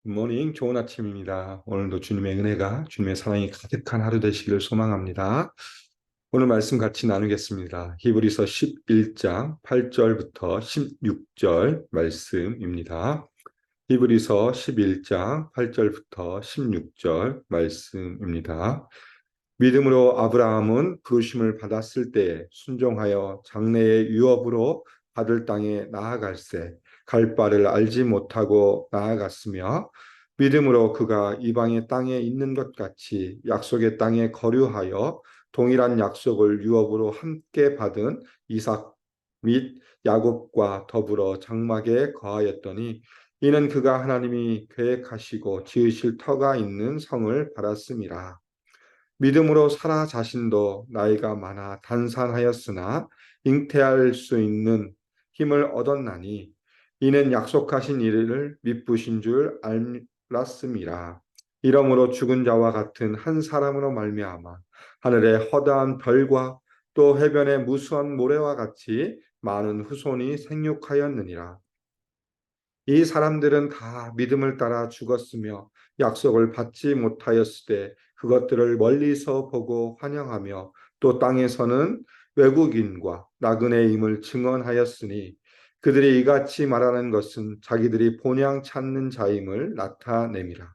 굿모닝, 좋은 아침입니다. 오늘도 주님의 은혜가, 주님의 사랑이 가득한 하루 되시기를 소망합니다. 오늘 말씀 같이 나누겠습니다. 히브리서 11장 8절부터 16절 말씀입니다. 히브리서 11장 8절부터 16절 말씀입니다. 믿음으로 아브라함은 부르심을 받았을 때에 순종하여 장래의 유업으로 받을 땅에 나아갈새 갈 바를 알지 못하고 나아갔으며 믿음으로 그가 이방의 땅에 있는 것 같이 약속의 땅에 거류하여 동일한 약속을 유업으로 함께 받은 이삭 및 야곱과 더불어 장막에 거하였더니 이는 그가 하나님이 계획하시고 지으실 터가 있는 성을 받았음이라. 믿음으로 사라 자신도 나이가 많아 단산하였으나 잉태할 수 있는 힘을 얻었나니 이는 약속하신 이를 미쁘신 줄 알았음이라. 이러므로 죽은 자와 같은 한 사람으로 말미암아 하늘의 허다한 별과 또 해변의 무수한 모래와 같이 많은 후손이 생육하였느니라. 이 사람들은 다 믿음을 따라 죽었으며 약속을 받지 못하였을 때 그것들을 멀리서 보고 환영하며 또 땅에서는 외국인과 나그네임을 증언하였으니 그들이 이같이 말하는 것은 자기들이 본향 찾는 자임을 나타냄이라.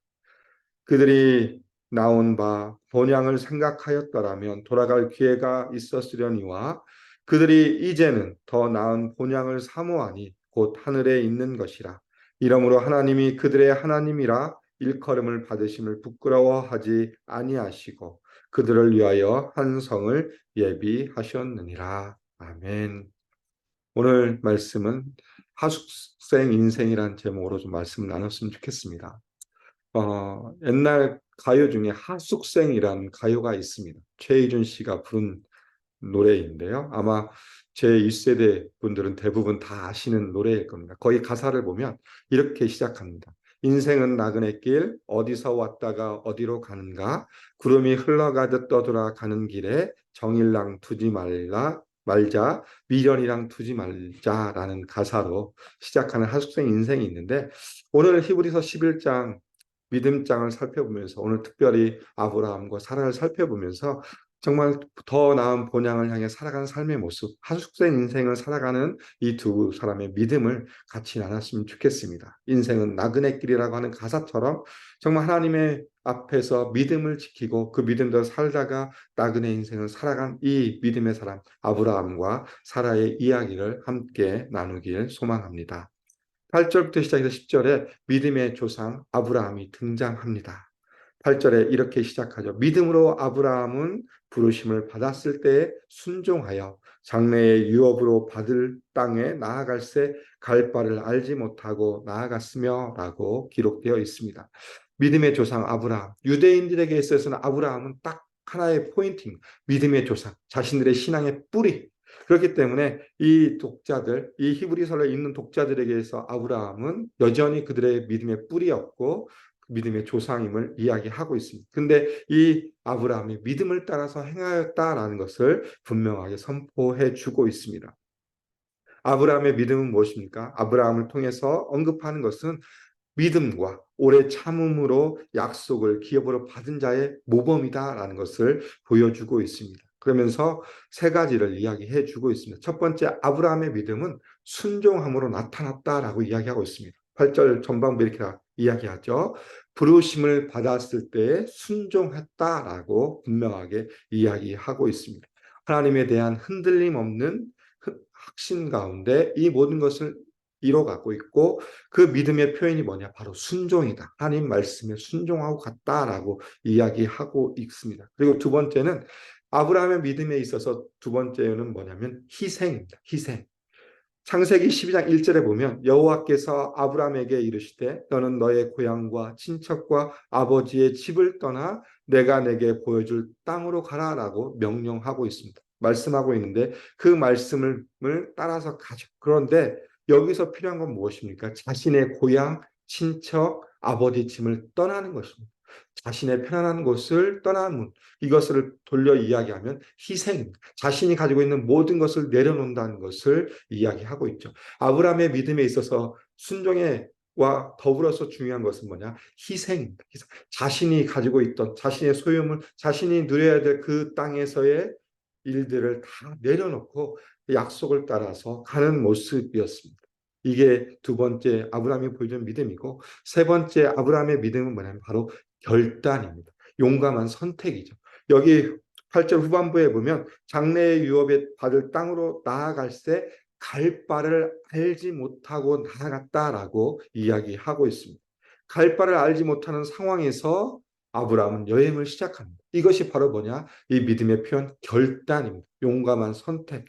그들이 나온 바 본향을 생각하였더라면 돌아갈 기회가 있었으려니와 그들이 이제는 더 나은 본향을 사모하니 곧 하늘에 있는 것이라. 이러므로 하나님이 그들의 하나님이라 일컬음을 받으심을 부끄러워하지 아니하시고 그들을 위하여 한 성을 예비하셨느니라. 아멘. 오늘 말씀은 하숙생 인생이란 제목으로 좀 말씀을 나눴으면 좋겠습니다. 옛날 가요 중에 하숙생이란 가요가 있습니다. 최희준 씨가 부른 노래인데요. 아마 제 1세대 분들은 대부분 다 아시는 노래일 겁니다. 거기 가사를 보면 이렇게 시작합니다. 인생은 나그네 길 어디서 왔다가 어디로 가는가 구름이 흘러가듯 떠돌아 가는 길에 정일랑 두지 말자 미련이랑 두지 말자라는 가사로 시작하는 하숙생 인생이 있는데 오늘 히브리서 11장 믿음장을 살펴보면서 오늘 특별히 아브라함과 사라를 살펴보면서 정말 더 나은 본향을 향해 살아가는 삶의 모습, 하숙생 인생을 살아가는 이 두 사람의 믿음을 같이 나눴으면 좋겠습니다. 인생은 나그네 길이라고 하는 가사처럼 정말 하나님의 앞에서 믿음을 지키고 그 믿음대로 살다가 나그네 인생을 살아간 이 믿음의 사람 아브라함과 사라의 이야기를 함께 나누길 소망합니다. 8절부터 시작해서 10절에 믿음의 조상 아브라함이 등장합니다. 8절에 이렇게 시작하죠. 믿음으로 아브라함은 부르심을 받았을 때에 순종하여 장래의 유업으로 받을 땅에 나아갈새 갈 바를 알지 못하고 나아갔으며 라고 기록되어 있습니다. 믿음의 조상 아브라함, 유대인들에게 있어서는 아브라함은 딱 하나의 포인트입니다. 믿음의 조상, 자신들의 신앙의 뿌리. 그렇기 때문에 이 독자들, 이 히브리서를 읽는 독자들에게서 아브라함은 여전히 그들의 믿음의 뿌리였고 믿음의 조상임을 이야기하고 있습니다. 근데 이 아브라함이 믿음을 따라서 행하였다라는 것을 분명하게 선포해 주고 있습니다. 아브라함의 믿음은 무엇입니까? 아브라함을 통해서 언급하는 것은 믿음과 오래 참음으로 약속을 기업으로 받은 자의 모범이다라는 것을 보여주고 있습니다. 그러면서 세 가지를 이야기해 주고 있습니다. 첫 번째, 아브라함의 믿음은 순종함으로 나타났다라고 이야기하고 있습니다. 8절 전반부 이렇게 이야기하죠. 부르심을 받았을 때 순종했다라고 분명하게 이야기하고 있습니다. 하나님에 대한 흔들림 없는 확신 가운데 이 모든 것을 이뤄가고 있고 그 믿음의 표현이 뭐냐? 바로 순종이다. 하나님 말씀에 순종하고 갔다라고 이야기하고 있습니다. 그리고 두 번째는 아브라함의 믿음에 있어서 두 번째는 뭐냐면 희생입니다. 희생. 창세기 12장 1절에 보면 여호와께서 아브라함에게 이르시되 너는 너의 고향과 친척과 아버지의 집을 떠나 내가 내게 보여줄 땅으로 가라라고 명령하고 있습니다. 말씀하고 있는데 그 말씀을 따라서 가죠. 그런데 여기서 필요한 건 무엇입니까? 자신의 고향, 친척, 아버지 집을 떠나는 것입니다. 자신의 편안한 곳을 떠나는 이것을 돌려 이야기하면 희생입니다. 자신이 가지고 있는 모든 것을 내려놓는다는 것을 이야기하고 있죠. 아브라함의 믿음에 있어서 순종의 와 더불어서 중요한 것은 뭐냐? 희생입니다. 희생. 자신이 가지고 있던 자신의 소유물, 자신이 누려야 될 그 땅에서의 일들을 다 내려놓고 약속을 따라서 가는 모습이었습니다. 이게 두 번째 아브라함이 보여준 믿음이고, 세 번째 아브라함의 믿음은 뭐냐면 바로 결단입니다. 용감한 선택이죠. 여기 8절 후반부에 보면 장래의 유업에 받을 땅으로 나아갈 때 갈 바를 알지 못하고 나아갔다라고 이야기하고 있습니다. 갈 바를 알지 못하는 상황에서 아브라함은 여행을 시작합니다. 이것이 바로 뭐냐? 이 믿음의 표현 결단입니다. 용감한 선택.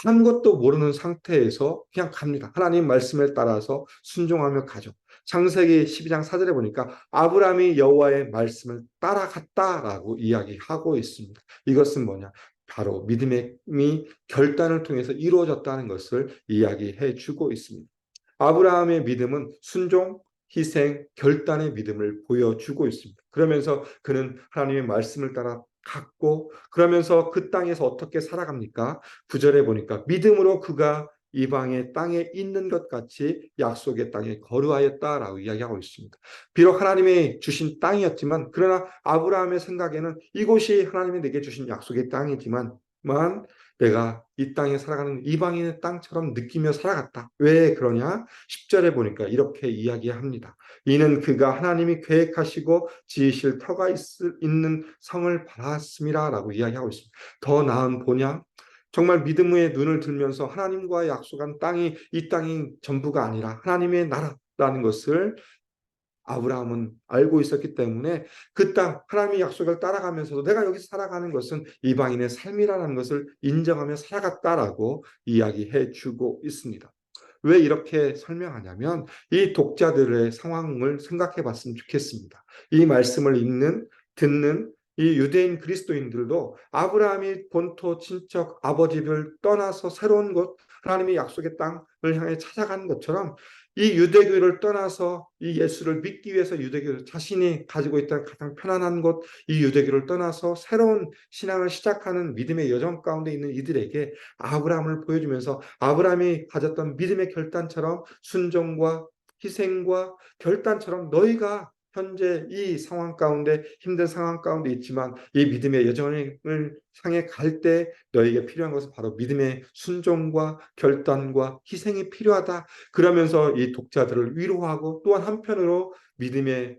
아무것도 모르는 상태에서 그냥 갑니다. 하나님 말씀에 따라서 순종하며 가죠. 창세기 12장 4절에 보니까 아브라함이 여호와의 말씀을 따라갔다라고 이야기하고 있습니다. 이것은 뭐냐? 바로 믿음의 결단을 통해서 이루어졌다는 것을 이야기해 주고 있습니다. 아브라함의 믿음은 순종, 희생, 결단의 믿음을 보여주고 있습니다. 그러면서 그는 하나님의 말씀을 따라 갔고, 그러면서 그 땅에서 어떻게 살아갑니까? 9절에 보니까 믿음으로 그가 이방의 땅에 있는 것 같이 약속의 땅에 거류하였다라고 이야기하고 있습니다. 비록 하나님이 주신 땅이었지만, 그러나 아브라함의 생각에는 이곳이 하나님이 내게 주신 약속의 땅이지만 내가 이 땅에 살아가는 이방인의 땅처럼 느끼며 살아갔다. 왜 그러냐? 10절에 보니까 이렇게 이야기합니다. 이는 그가 하나님이 계획하시고 지으실 터가 있는 성을 바랐습니다 라고 이야기하고 있습니다. 더 나은 본향, 정말 믿음의 눈을 들면서 하나님과 약속한 땅이 이 땅이 전부가 아니라 하나님의 나라라는 것을 아브라함은 알고 있었기 때문에 그 땅, 하나님의 약속을 따라가면서도 내가 여기서 살아가는 것은 이방인의 삶이라는 것을 인정하며 살아갔다라고 이야기해 주고 있습니다. 왜 이렇게 설명하냐면 이 독자들의 상황을 생각해 봤으면 좋겠습니다. 이 말씀을 읽는, 듣는 이 유대인 그리스도인들도 아브라함이 본토, 친척, 아버지를 떠나서 새로운 곳, 하나님의 약속의 땅을 향해 찾아가는 것처럼 이 유대교를 떠나서 이 예수를 믿기 위해서 유대교 자신이 가지고 있던 가장 편안한 곳, 이 유대교를 떠나서 새로운 신앙을 시작하는 믿음의 여정 가운데 있는 이들에게 아브라함을 보여주면서 아브라함이 가졌던 믿음의 결단처럼 순종과 희생과 결단처럼 너희가 현재 이 상황 가운데 힘든 상황 가운데 있지만 이 믿음의 여정을 향해 갈 때 너에게 필요한 것은 바로 믿음의 순종과 결단과 희생이 필요하다. 그러면서 이 독자들을 위로하고 또한 한편으로 믿음의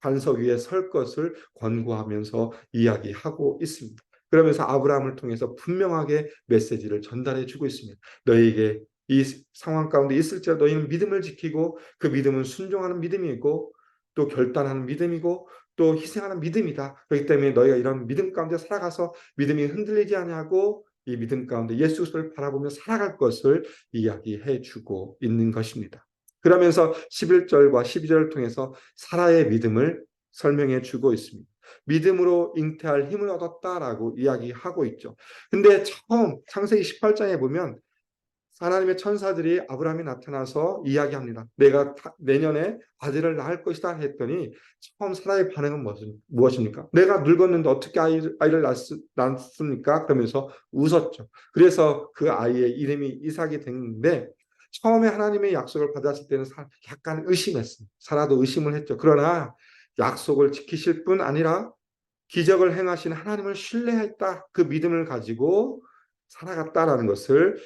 반석 위에 설 것을 권고하면서 이야기하고 있습니다. 그러면서 아브라함을 통해서 분명하게 메시지를 전달해 주고 있습니다. 너희에게 이 상황 가운데 있을지라도 너희는 믿음을 지키고 그 믿음은 순종하는 믿음이고 또 결단하는 믿음이고 또 희생하는 믿음이다. 그렇기 때문에 너희가 이런 믿음 가운데 살아가서 믿음이 흔들리지 않냐고 이 믿음 가운데 예수 그리스도를 바라보며 살아갈 것을 이야기해 주고 있는 것입니다. 그러면서 11절과 12절을 통해서 사라의 믿음을 설명해 주고 있습니다. 믿음으로 잉태할 힘을 얻었다라고 이야기하고 있죠. 근데 처음 창세기 18장에 보면 하나님의 천사들이 아브라함이 나타나서 이야기합니다. 내가 내년에 아들을 낳을 것이다 했더니 처음 사라의 반응은 무엇입니까? 내가 늙었는데 어떻게 아이를 낳습니까? 그러면서 웃었죠. 그래서 그 아이의 이름이 이삭이 됐는데 처음에 하나님의 약속을 받았을 때는 약간 의심했습니다. 사라도 의심을 했죠. 그러나 약속을 지키실 뿐 아니라 기적을 행하신 하나님을 신뢰했다. 그 믿음을 가지고 살아갔다라는 것을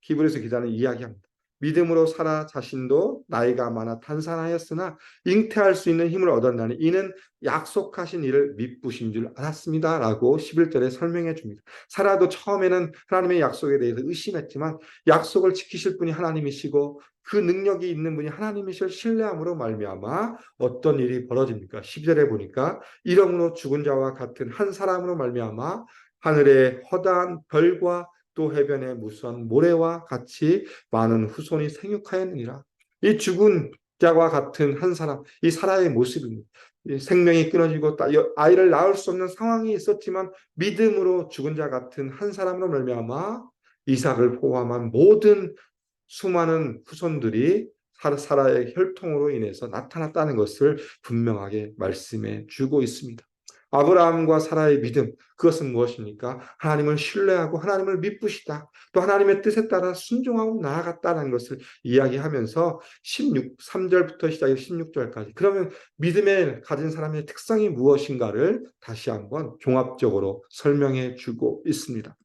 히브리서 기자는 이야기합니다. 믿음으로 사라 자신도 나이가 많아 단산하였으나 잉태할 수 있는 힘을 얻었나니 이는 약속하신 일을 미쁘신 줄 알았습니다. 라고 11절에 설명해 줍니다. 사라도 처음에는 하나님의 약속에 대해서 의심했지만 약속을 지키실 분이 하나님이시고 그 능력이 있는 분이 하나님이실 신뢰함으로 말미암아 어떤 일이 벌어집니까? 12절에 보니까 이름으로 죽은 자와 같은 한 사람으로 말미암아 하늘의 허다한 별과 또 해변의 무수한 모래와 같이 많은 후손이 생육하였느니라. 이 죽은 자와 같은 한 사람, 이 사라의 모습입니다. 생명이 끊어지고 아이를 낳을 수 없는 상황이 있었지만 믿음으로 죽은 자 같은 한 사람으로 말미암아 이삭을 포함한 모든 수많은 후손들이 사라의 혈통으로 인해서 나타났다는 것을 분명하게 말씀해 주고 있습니다. 아브라함과 사라의 믿음, 그것은 무엇입니까? 하나님을 신뢰하고 하나님을 믿으시다. 또 하나님의 뜻에 따라 순종하고 나아갔다는 것을 이야기하면서 3절부터 시작해서 16절까지. 그러면 믿음을 가진 사람의 특성이 무엇인가를 다시 한번 종합적으로 설명해 주고 있습니다.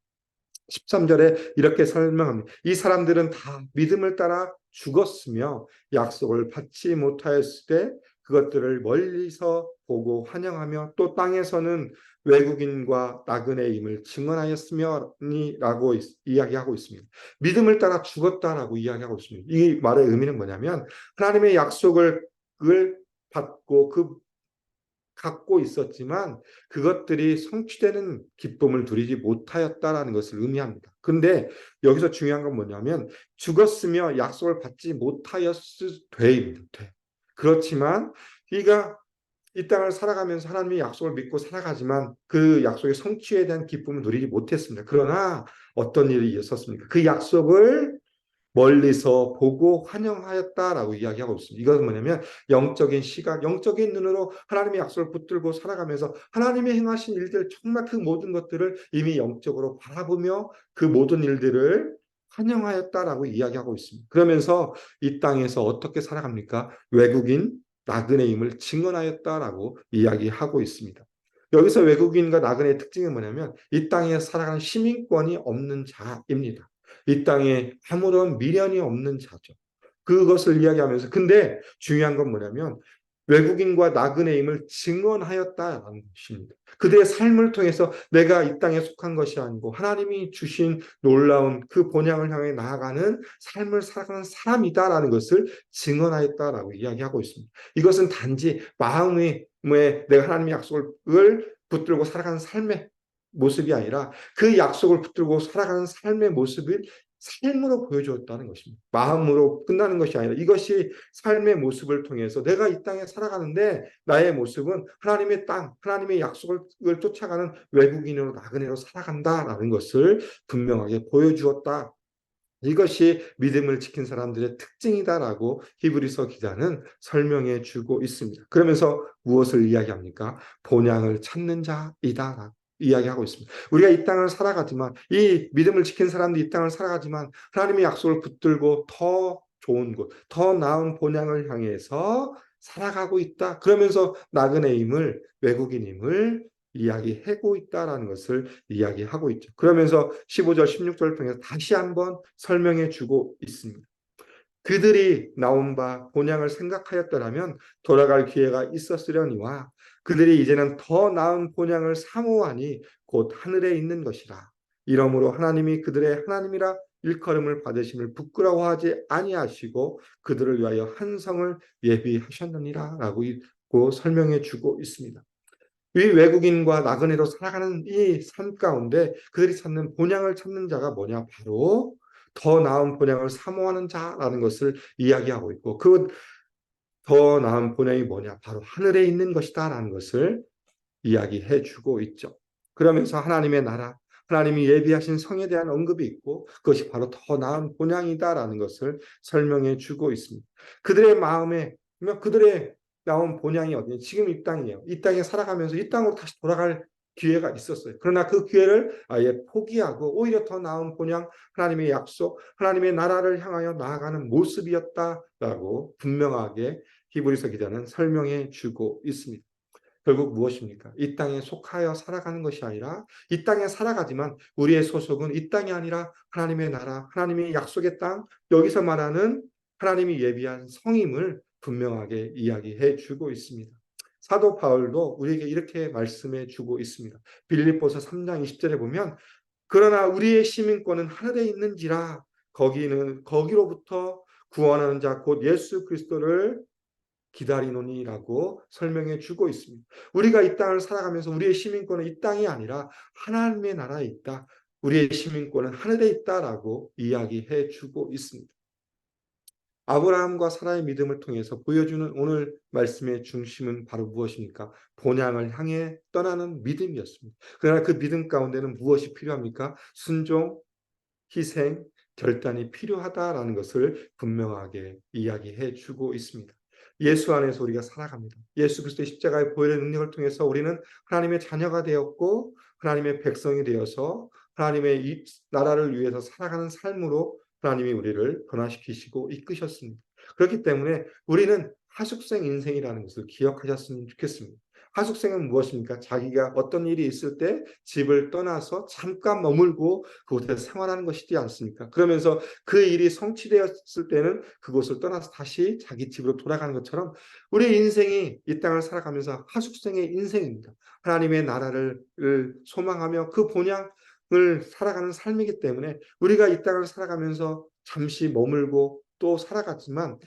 13절에 이렇게 설명합니다. 이 사람들은 다 믿음을 따라 죽었으며 약속을 받지 못하였을 때 그것들을 멀리서 보고 환영하며 또 땅에서는 외국인과 나그네임을 증언하였으며라고 이야기하고 있습니다. 믿음을 따라 죽었다라고 이야기하고 있습니다. 이 말의 의미는 뭐냐면 하나님의 약속을 받고 갖고 있었지만 그것들이 성취되는 기쁨을 누리지 못하였다라는 것을 의미합니다. 근데 여기서 중요한 건 뭐냐면 죽었으며 약속을 받지 못하였을 돼입니다. 그렇지만 그가 이 땅을 살아가면서 하나님의 약속을 믿고 살아가지만 그 약속의 성취에 대한 기쁨을 누리지 못했습니다. 그러나 어떤 일이 있었습니까? 그 약속을 멀리서 보고 환영하였다라고 이야기하고 있습니다. 이것은 뭐냐면 영적인 시각, 영적인 눈으로 하나님의 약속을 붙들고 살아가면서 하나님의 행하신 일들, 정말 그 모든 것들을 이미 영적으로 바라보며 그 모든 일들을 환영하였다라고 이야기하고 있습니다. 그러면서 이 땅에서 어떻게 살아갑니까? 외국인, 나그네임을 증언하였다라고 이야기하고 있습니다. 여기서 외국인과 나그네의 특징이 뭐냐면 이 땅에 살아가는 시민권이 없는 자입니다. 이 땅에 아무런 미련이 없는 자죠. 그것을 이야기하면서 근데 중요한 건 뭐냐면 외국인과 나그네임을 증언하였다라는 것입니다. 그들의 삶을 통해서 내가 이 땅에 속한 것이 아니고 하나님이 주신 놀라운 그 본향을 향해 나아가는 삶을 살아가는 사람이다라는 것을 증언하였다라고 이야기하고 있습니다. 이것은 단지 마음에 내가 하나님의 약속을 붙들고 살아가는 삶의 모습이 아니라 그 약속을 붙들고 살아가는 삶의 모습을 삶으로 보여주었다는 것입니다. 마음으로 끝나는 것이 아니라 이것이 삶의 모습을 통해서 내가 이 땅에 살아가는데 나의 모습은 하나님의 땅, 하나님의 약속을 쫓아가는 외국인으로 나그네로 살아간다라는 것을 분명하게 보여주었다. 이것이 믿음을 지킨 사람들의 특징이다라고 히브리서 기자는 설명해 주고 있습니다. 그러면서 무엇을 이야기합니까? 본향을 찾는 자이다. 이야기하고 있습니다. 우리가 이 땅을 살아가지만 이 믿음을 지킨 사람들이 이 땅을 살아가지만 하나님의 약속을 붙들고 더 좋은 곳, 더 나은 본향을 향해서 살아가고 있다. 그러면서 나그네임을 외국인임을 이야기하고 있다라는 것을 이야기하고 있죠. 그러면서 15절, 16절을 통해서 다시 한번 설명해 주고 있습니다. 그들이 나온 바 본향을 생각하였더라면 돌아갈 기회가 있었으려니와 그들이 이제는 더 나은 본향을 사모하니 곧 하늘에 있는 것이라. 이러므로 하나님이 그들의 하나님이라 일컬음을 받으심을 부끄러워하지 아니하시고 그들을 위하여 한 성을 예비하셨느니라 라고 설명해 주고 있습니다. 이 외국인과 나그네로 살아가는 이 삶 가운데 그들이 찾는 본향을 찾는 자가 뭐냐? 바로 더 나은 본향을 사모하는 자라는 것을 이야기하고 있고 그 더 나은 본향이 뭐냐? 바로 하늘에 있는 것이다라는 것을 이야기해 주고 있죠. 그러면서 하나님의 나라, 하나님이 예비하신 성에 대한 언급이 있고 그것이 바로 더 나은 본향이다라는 것을 설명해 주고 있습니다. 그들의 마음에 그들의 나온 본향이 어디냐? 지금 이 땅이에요. 이 땅에 살아가면서 이 땅으로 다시 돌아갈 기회가 있었어요. 그러나 그 기회를 아예 포기하고 오히려 더 나은 본향, 하나님의 약속, 하나님의 나라를 향하여 나아가는 모습이었다라고 분명하게 히브리서 기자는 설명해 주고 있습니다. 결국 무엇입니까? 이 땅에 속하여 살아가는 것이 아니라 이 땅에 살아가지만 우리의 소속은 이 땅이 아니라 하나님의 나라, 하나님의 약속의 땅, 여기서 말하는 하나님이 예비한 성임을 분명하게 이야기해 주고 있습니다. 사도 바울도 우리에게 이렇게 말씀해 주고 있습니다. 빌립보서 3장 20절에 보면 그러나 우리의 시민권은 하늘에 있는지라 거기로부터 구원하는 자 곧 예수 그리스도를 기다리노니라고 설명해 주고 있습니다. 우리가 이 땅을 살아가면서 우리의 시민권은 이 땅이 아니라 하나님의 나라에 있다. 우리의 시민권은 하늘에 있다라고 이야기해 주고 있습니다. 아브라함과 사라의 믿음을 통해서 보여주는 오늘 말씀의 중심은 바로 무엇입니까? 본향을 향해 떠나는 믿음이었습니다. 그러나 그 믿음 가운데는 무엇이 필요합니까? 순종, 희생, 결단이 필요하다라는 것을 분명하게 이야기해 주고 있습니다. 예수 안에서 우리가 살아갑니다. 예수 그리스도의 십자가의 보혈의 능력을 통해서 우리는 하나님의 자녀가 되었고 하나님의 백성이 되어서 하나님의 이 나라를 위해서 살아가는 삶으로 하나님이 우리를 변화시키시고 이끄셨습니다. 그렇기 때문에 우리는 하숙생 인생이라는 것을 기억하셨으면 좋겠습니다. 하숙생은 무엇입니까? 자기가 어떤 일이 있을 때 집을 떠나서 잠깐 머물고 그곳에서 생활하는 것이지 않습니까? 그러면서 그 일이 성취되었을 때는 그곳을 떠나서 다시 자기 집으로 돌아가는 것처럼 우리 인생이 이 땅을 살아가면서 하숙생의 인생입니다. 하나님의 나라를 소망하며 그 본향을 살아가는 삶이기 때문에 우리가 이 땅을 살아가면서 잠시 머물고 또 살아갔지만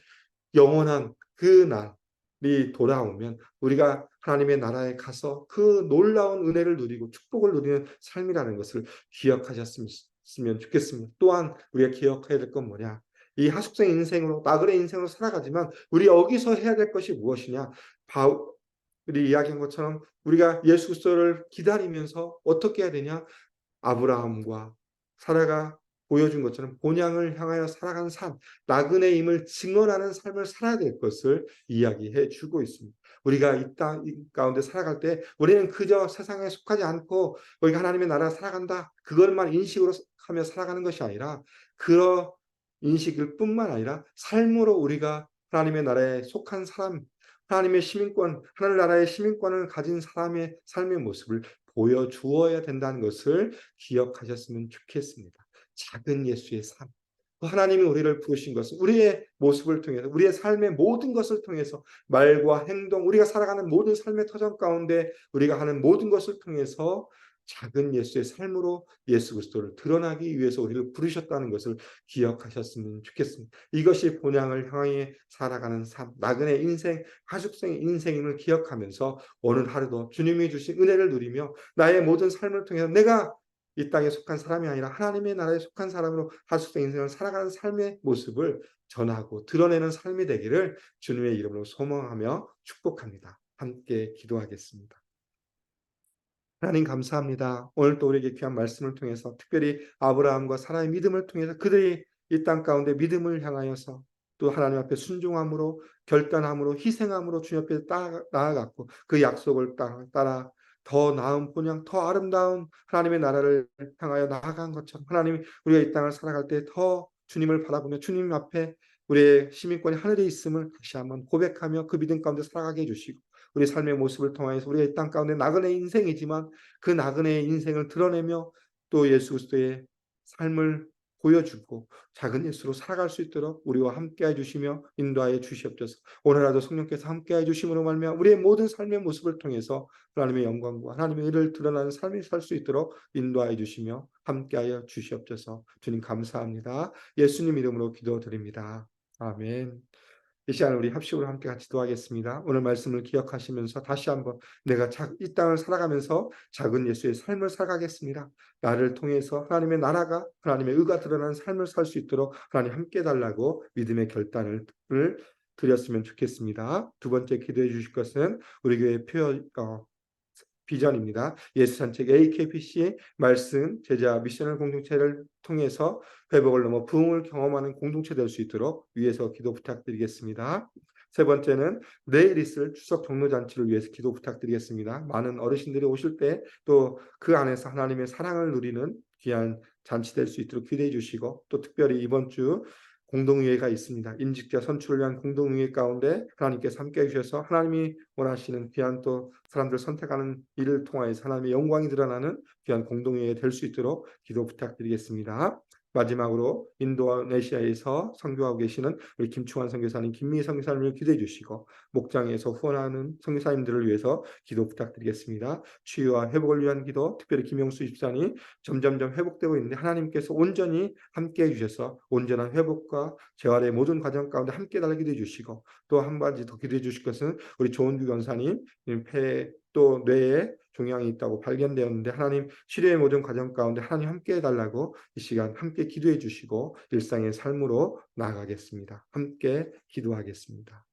영원한 그 날이 돌아오면 우리가 하나님의 나라에 가서 그 놀라운 은혜를 누리고 축복을 누리는 삶이라는 것을 기억하셨으면 좋겠습니다. 또한 우리가 기억해야 될 건 뭐냐? 이 하숙생 인생으로 나그네 인생으로 살아가지만 우리 여기서 해야 될 것이 무엇이냐? 바울이 이야기한 것처럼 우리가 예수 그리스도를 기다리면서 어떻게 해야 되냐? 아브라함과 사라가 보여준 것처럼 본향을 향하여 살아가는 삶, 나그네임을 증언하는 삶을 살아야 될 것을 이야기해 주고 있습니다. 우리가 이 땅 가운데 살아갈 때 우리는 그저 세상에 속하지 않고 우리가 하나님의 나라에 살아간다. 그것만 인식으로 하며 살아가는 것이 아니라 그런 인식일 뿐만 아니라 삶으로 우리가 하나님의 나라에 속한 사람, 하나님의 시민권, 하늘나라의 시민권을 가진 사람의 삶의 모습을 보여주어야 된다는 것을 기억하셨으면 좋겠습니다. 작은 예수의 삶. 하나님이 우리를 부르신 것은 우리의 모습을 통해서 우리의 삶의 모든 것을 통해서 말과 행동 우리가 살아가는 모든 삶의 터전 가운데 우리가 하는 모든 것을 통해서 작은 예수의 삶으로 예수 그리스도를 드러나기 위해서 우리를 부르셨다는 것을 기억하셨으면 좋겠습니다. 이것이 본향을 향해 살아가는 삶, 나그네 인생, 하숙생의 인생임을 기억하면서 오늘 하루도 주님이 주신 은혜를 누리며 나의 모든 삶을 통해서 내가 이 땅에 속한 사람이 아니라 하나님의 나라에 속한 사람으로 하숙생 인생을 살아가는 삶의 모습을 전하고 드러내는 삶이 되기를 주님의 이름으로 소망하며 축복합니다. 함께 기도하겠습니다. 하나님 감사합니다. 오늘 또 우리에게 귀한 말씀을 통해서 특별히 아브라함과 사라의 믿음을 통해서 그들이 이 땅 가운데 믿음을 향하여서 또 하나님 앞에 순종함으로 결단함으로 희생함으로 주님 앞에 나아갔고 그 약속을 따라 더 나은 본향 더 아름다운 하나님의 나라를 향하여 나아간 것처럼 하나님 우리가 이 땅을 살아갈 때 더 주님을 바라보며 주님 앞에 우리의 시민권이 하늘에 있음을 다시 한번 고백하며 그 믿음 가운데 살아가게 해주시고 우리 삶의 모습을 통하여서 우리가 이 땅 가운데 나그네 인생이지만 그 나그네의 인생을 드러내며 또 예수 그리스도의 삶을 보여주고 작은 예수로 살아갈 수 있도록 우리와 함께해 주시며 인도하여 주시옵소서. 오늘라도 성령께서 함께해 주심으로 말미암아 우리의 모든 삶의 모습을 통해서 하나님의 영광과 하나님의 의를 드러나는 삶이 살 수 있도록 인도하여 주시며 함께하여 주시옵소서. 주님 감사합니다. 예수님 이름으로 기도드립니다. 아멘. 이 시간 우리 합식으로 함께 같이 기도하겠습니다. 오늘 말씀을 기억하시면서 다시 한번 내가 이 땅을 살아가면서 작은 예수의 삶을 살아가겠습니다. 나를 통해서 하나님의 나라가 하나님의 의가 드러나는 삶을 살 수 있도록 하나님 함께 달라고 믿음의 결단을 드렸으면 좋겠습니다. 두 번째 기도해 주실 것은 우리 교회 비전입니다. 예수산책 AKPC의 말씀, 제자, 미셔널 공동체를 통해서 회복을 넘어 부흥을 경험하는 공동체 될 수 있도록 위해서 기도 부탁드리겠습니다. 세 번째는 내일 있을 추석 종료잔치를 위해서 기도 부탁드리겠습니다. 많은 어르신들이 오실 때 또 그 안에서 하나님의 사랑을 누리는 귀한 잔치 될 수 있도록 기도해 주시고 또 특별히 이번 주 공동의회가 있습니다. 임직자 선출을 위한 공동의회 가운데 하나님께서 함께해 주셔서 하나님이 원하시는 귀한 또 사람들 선택하는 일을 통하여서 하나님의 영광이 드러나는 귀한 공동의회 될 수 있도록 기도 부탁드리겠습니다. 마지막으로 인도네시아에서 선교하고 계시는 우리 김충환 선교사님, 김미희 선교사님을 기도해 주시고 목장에서 후원하는 선교사님들을 위해서 기도 부탁드리겠습니다. 치유와 회복을 위한 기도, 특별히 김용수 집사님 점점점 회복되고 있는데 하나님께서 온전히 함께해 주셔서 온전한 회복과 재활의 모든 과정 가운데 함께 달라 기도해 주시고 또 한 가지 더 기도해 주실 것은 우리 조은규 권사님 폐 또 뇌에 종양이 있다고 발견되었는데 하나님 치료의 모든 과정 가운데 하나님 함께 해달라고 이 시간 함께 기도해 주시고 일상의 삶으로 나아가겠습니다. 함께 기도하겠습니다.